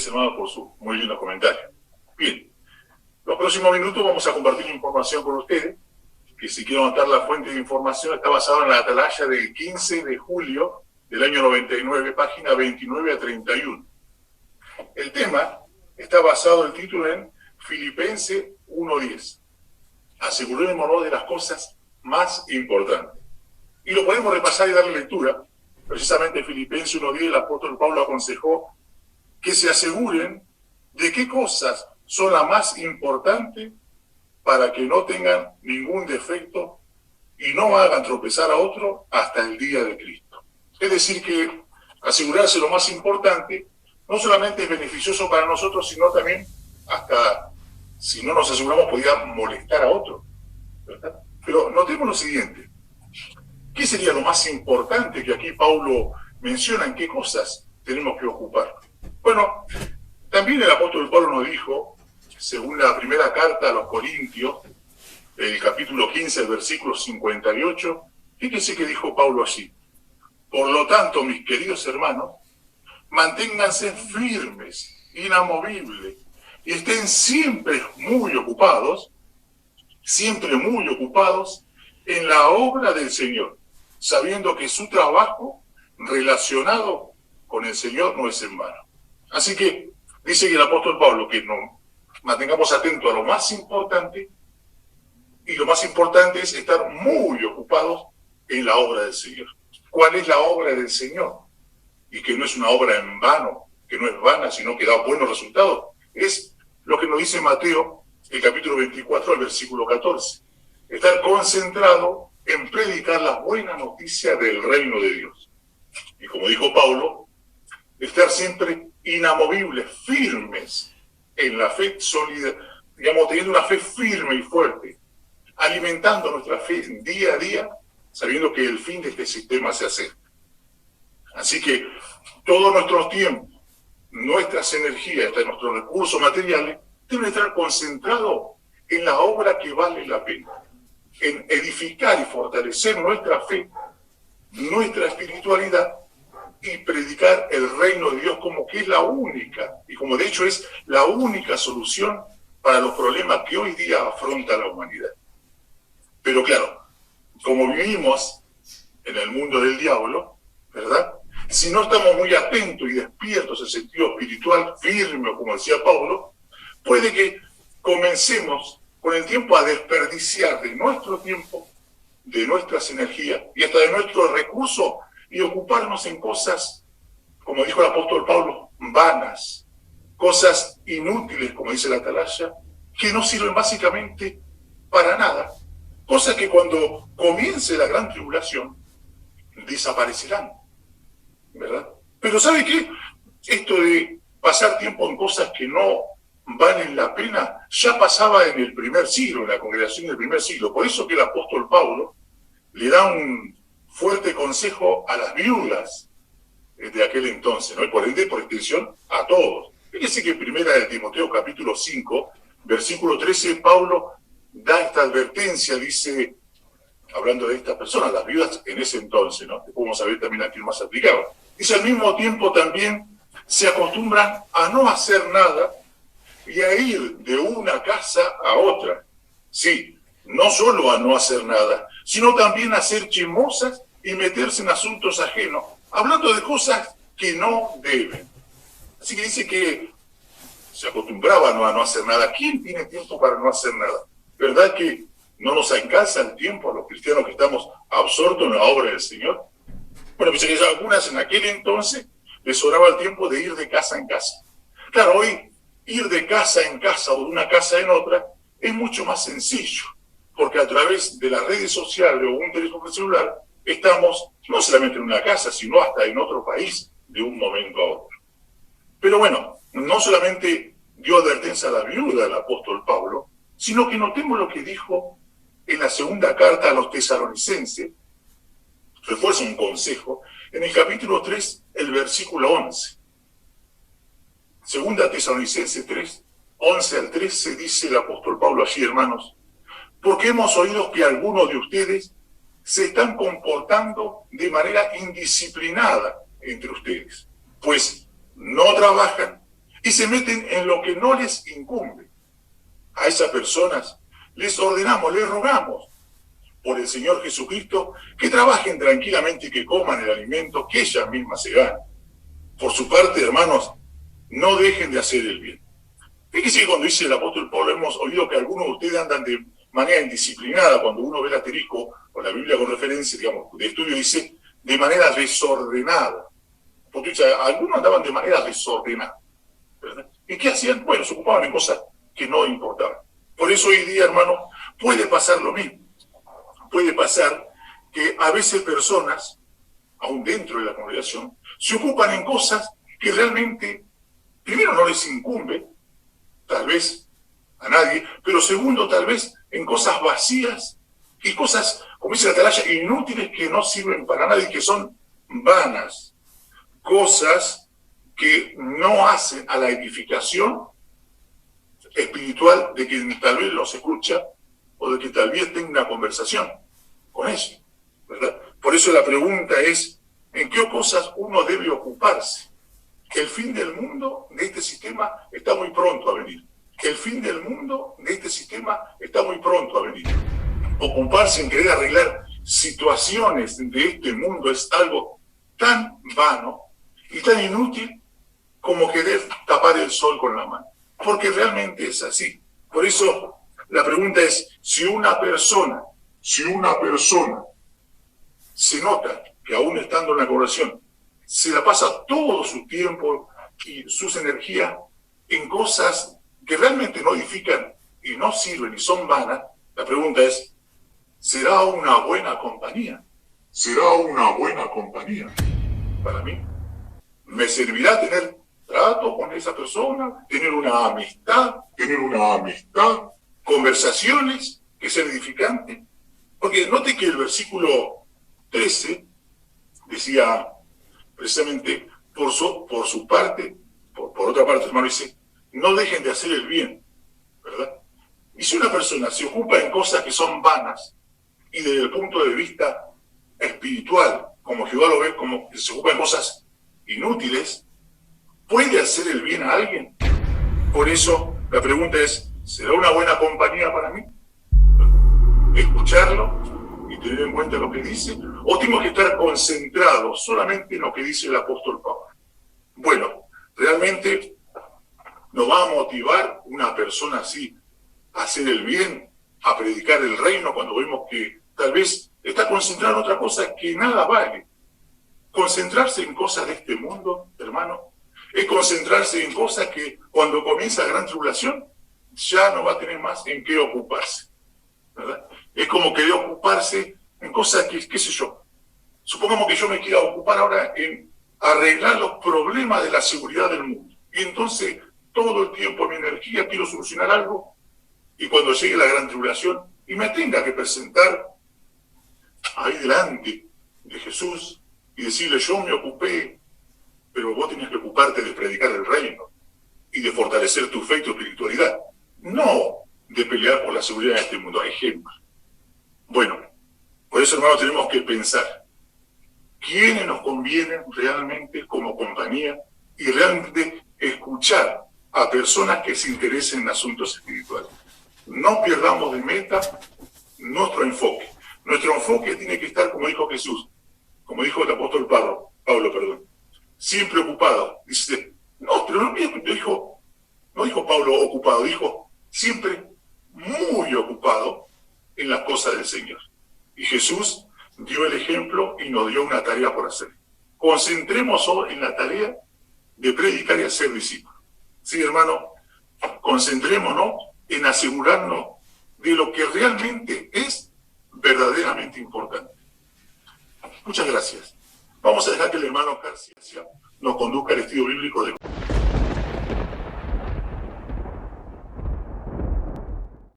ustedes, hermanos, por su muy lindo comentario. Bien, los próximos minutos vamos a compartir información con ustedes, que si quiero anotar la fuente de información está basada en la Atalaya del 15 de julio del año 99, página 29 a 31. El tema está basado, el título, en Filipenses 1:10. Asegurémonos de las cosas más importantes. Y lo podemos repasar y darle lectura. Precisamente en Filipenses 1:10 el apóstol Pablo aconsejó que se aseguren de qué cosas son las más importantes para que no tengan ningún defecto y no hagan tropezar a otro hasta el día de Cristo. Es decir, que asegurarse lo más importante no solamente es beneficioso para nosotros, sino también hasta, si no nos aseguramos, podría molestar a otro, ¿verdad? Pero notemos lo siguiente. ¿Qué sería lo más importante que aquí Pablo menciona? ¿En qué cosas tenemos que ocupar? Bueno, también el apóstol Pablo nos dijo, según la primera carta a los Corintios, el capítulo 15, el versículo 58, fíjense que dijo Pablo allí: por lo tanto, mis queridos hermanos, manténganse firmes, inamovibles, y estén siempre muy ocupados en la obra del Señor, sabiendo que su trabajo relacionado con el Señor no es en vano. Así que dice que el apóstol Pablo que nos mantengamos atentos a lo más importante, y lo más importante es estar muy ocupados en la obra del Señor. ¿Cuál es la obra del Señor? Y que no es una obra en vano, que no es vana, sino que da buenos resultados. Es lo que nos dice Mateo, el capítulo 24, el versículo 14. Estar concentrado en predicar la buena noticia del reino de Dios. Y como dijo Pablo, estar siempre inamovibles, firmes en la fe sólida, digamos, teniendo una fe firme y fuerte, alimentando nuestra fe día a día, sabiendo que el fin de este sistema se acerca. Así que todos nuestros tiempos, nuestras energías, nuestros recursos materiales, deben estar concentrados en la obra que vale la pena, en edificar y fortalecer nuestra fe, nuestra espiritualidad, y predicar el reino de Dios como que es la única, y como de hecho es la única solución para los problemas que hoy día afronta la humanidad. Pero claro, como vivimos en el mundo del diablo, ¿verdad? Si no estamos muy atentos y despiertos en sentido espiritual, firme, como decía Pablo, puede que comencemos con el tiempo a desperdiciar de nuestro tiempo, de nuestras energías y hasta de nuestros recursos, y ocuparnos en cosas, como dijo el apóstol Pablo, vanas, cosas inútiles, como dice la Atalaya, que no sirven básicamente para nada, cosas que cuando comience la gran tribulación desaparecerán, ¿verdad? Pero ¿sabe qué? Esto de pasar tiempo en cosas que no valen la pena ya pasaba en el primer siglo, en la congregación del primer siglo. Por eso que el apóstol Pablo le da un fuerte consejo a las viudas de aquel entonces, ¿no? Y por ende, por extensión, a todos. Fíjense que en primera de Timoteo, capítulo 5, versículo 13, Pablo da esta advertencia, dice, hablando de estas personas, las viudas en ese entonces, ¿no? Después vamos a ver también aquí más aplicado. Dice, al mismo tiempo también se acostumbran a no hacer nada y a ir de una casa a otra. Sí, no solo a no hacer nada, sino también a ser chismosas y meterse en asuntos ajenos, hablando de cosas que no deben. Así que dice que se acostumbraban a no hacer nada. ¿Quién tiene tiempo para no hacer nada? ¿Verdad que no nos alcanza el tiempo a los cristianos que estamos absortos en la obra del Señor? Bueno, pues que algunas en aquel entonces les sobraba el tiempo de ir de casa en casa. Claro, hoy ir de casa en casa o de una casa en otra es mucho más sencillo, porque a través de las redes sociales o un teléfono celular estamos no solamente en una casa, sino hasta en otro país de un momento a otro. Pero bueno, no solamente dio advertencia a la viuda del apóstol Pablo, sino que notemos lo que dijo en la segunda carta a los tesalonicenses, refuerza un consejo, en el capítulo 3, el versículo 11. Segunda Tesalonicenses 3, 11 al 13, dice el apóstol Pablo allí, hermanos, porque hemos oído que algunos de ustedes se están comportando de manera indisciplinada entre ustedes, pues no trabajan y se meten en lo que no les incumbe. A esas personas les ordenamos, les rogamos por el Señor Jesucristo que trabajen tranquilamente y que coman el alimento que ellas mismas se ganan. Por su parte, hermanos, no dejen de hacer el bien. Fíjense que cuando dice el apóstol Pablo, hemos oído que algunos de ustedes andan de manera indisciplinada. Cuando uno ve el asterisco o la Biblia con referencia, digamos, de estudio, dice de manera desordenada. Porque algunos andaban de manera desordenada, ¿verdad? ¿Y qué hacían? Bueno, se ocupaban en cosas que no importaban. Por eso hoy día, hermano, puede pasar lo mismo. Puede pasar que a veces personas, aún dentro de la congregación, se ocupan en cosas que realmente, primero, no les incumbe, tal vez a nadie, pero segundo, tal vez en cosas vacías y cosas, como dice la Atalaya, inútiles que no sirven para nadie, que son vanas, cosas que no hacen a la edificación espiritual de quien tal vez los escucha o de que tal vez tenga una conversación con ellos, ¿verdad? Por eso la pregunta es, ¿en qué cosas uno debe ocuparse? El fin del mundo de este sistema está muy pronto a venir. El fin del mundo de este sistema está muy pronto a venir. Ocuparse en querer arreglar situaciones de este mundo es algo tan vano y tan inútil como querer tapar el sol con la mano. Porque realmente es así. Por eso la pregunta es, si una persona se nota que aún estando en la congregación, se la pasa todo su tiempo y sus energías en cosas que realmente no edifican y no sirven y son vanas, la pregunta es, ¿será una buena compañía? ¿Será una buena compañía para mí? ¿Me servirá tener trato con esa persona, tener una amistad, conversaciones que sean edificantes? Porque note que el versículo 13 decía precisamente, por su parte, por otra parte, hermano, dice, no dejen de hacer el bien, ¿verdad? Y si una persona se ocupa en cosas que son vanas, y desde el punto de vista espiritual, como Jehová lo ve, como que se ocupa en cosas inútiles, ¿puede hacer el bien a alguien? Por eso, la pregunta es, ¿será una buena compañía para mí? ¿Escucharlo y tener en cuenta lo que dice? ¿O tengo que estar concentrado solamente en lo que dice el apóstol Pablo? Bueno, realmente nos va a motivar una persona así a hacer el bien, a predicar el reino, cuando vemos que tal vez está concentrado en otra cosa que nada vale. Concentrarse en cosas de este mundo, hermano, es concentrarse en cosas que cuando comienza la gran tribulación ya no va a tener más en qué ocuparse, ¿verdad? Es como querer ocuparse en cosas que, qué sé yo, supongamos que yo me quiera ocupar ahora en arreglar los problemas de la seguridad del mundo. Y entonces todo el tiempo mi energía quiero solucionar algo y cuando llegue la gran tribulación y me tenga que presentar ahí delante de Jesús y decirle, yo me ocupé, pero vos tenías que ocuparte de predicar el reino y de fortalecer tu fe y tu espiritualidad, no de pelear por la seguridad de este mundo. Hay ejemplo. Bueno, por eso, hermano, tenemos que pensar quiénes nos convienen realmente como compañía y realmente escuchar a personas que se interesen en asuntos espirituales. No perdamos de meta nuestro enfoque. Nuestro enfoque tiene que estar, como dijo Jesús, como dijo el apóstol Pablo, siempre ocupado. Dice, no, pero no dijo Pablo ocupado, dijo siempre muy ocupado en las cosas del Señor. Y Jesús dio el ejemplo y nos dio una tarea por hacer. Concentrémonos en la tarea de predicar y hacer discípulos. Sí, hermano, concentrémonos en asegurarnos de lo que realmente es verdaderamente importante. Muchas gracias. Vamos a dejar que el hermano García nos conduzca al estudio bíblico de